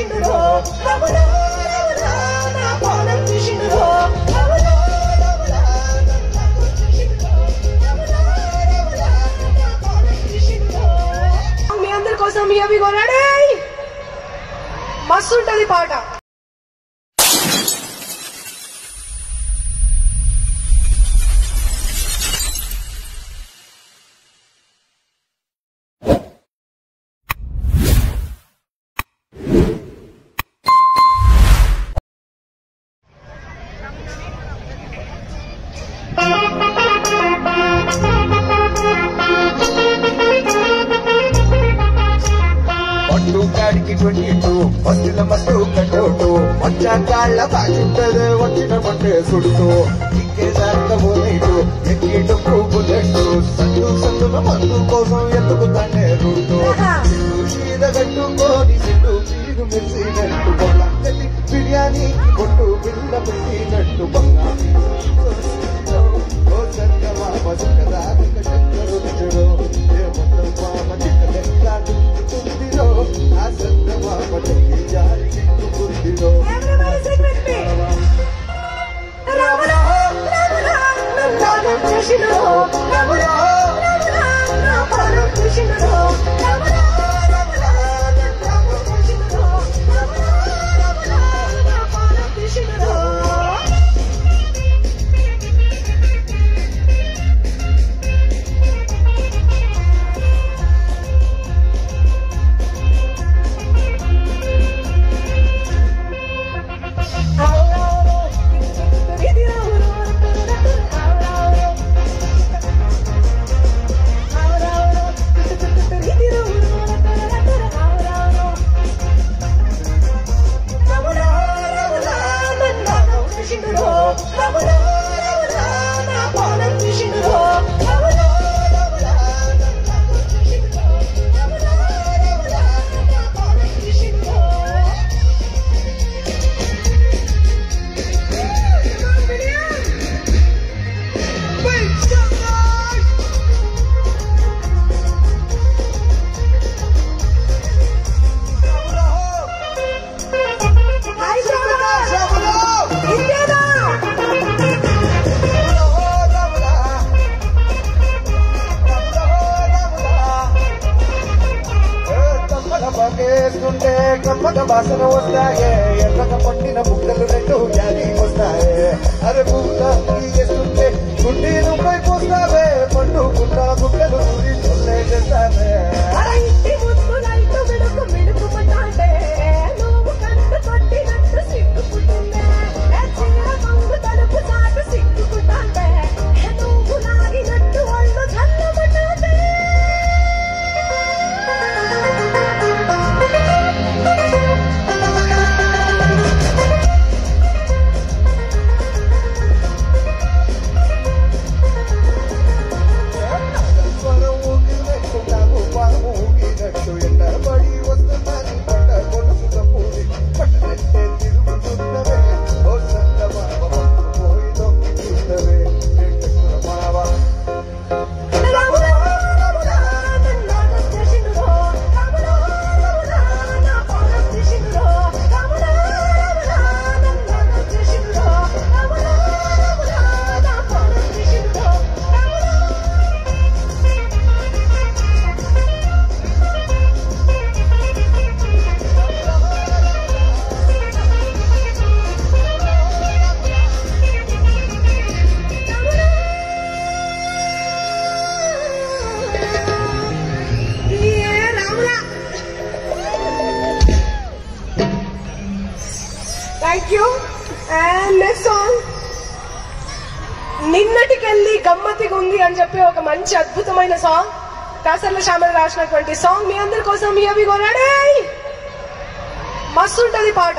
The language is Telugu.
తీసిండురో రమలా రమలా నా పానం తీసిండురో రమలా రమలా నన్ను తీసిండురో రమలా రమలా నా పానం తీసిండురో. మీ అందరి కోసం మీ అవి కొన్నాడే మస్తు ఉంటది పాట. కాడికి 22 పస్తుల మస్తు కటోటు వచ్చాకాళ్ళ బాగుంటది వచ్చిన పట్టే సుడుతూ ఇంకేదాకా పోలేటు ఎక్కిటప్పు బుల్లెట్టు సందు సందుల మందు కోసం ఎందుకు తానే రూటు మీద కట్టుకొని సిడ్డు మీరు మెచ్చినట్టు బొల్లంగలి బిర్యానీ కొట్టు బిల్ల పెట్టినట్టు బంగారు ఓ చక్కమా బతుకదాక చక్కరుచుడు ఏ మొత్తం మామ చిక్కలెక్కాడు తుందిరో ఆ చక్కమా బతుకి జారి చిక్కుకుందిరో. రమలా రమలా నా పానం తీసిండురో రమలా రమలా నా పానం తీసిండురో రమలా రమలా నా పానం తీసిండురో రమలా రమలా నా పానం తీసిండురో. పగేస్తుంటే కమ్మక వాసన వస్తాయే ఎర్రక పట్టిన బుక్కలు రెండు యాది వస్తాయే అరే బుక్కలు వేస్తుంటే గుండీ నువ్వై పోస్తావే పండు గుండ గుడ్డలు ఊరి చొల్లే చేస్తావే. Thank you. And next song, నిన్నటికెళ్ళి గమ్మతిగా ఉంది అని చెప్పి ఒక మంచి అద్భుతమైన సాంగ్ కాసర్ల శ్యామల రాసినటువంటి సాంగ్ మీ అందరి కోసం మీ అవి కొన్నాడే మస్తు ఉంటది పాట.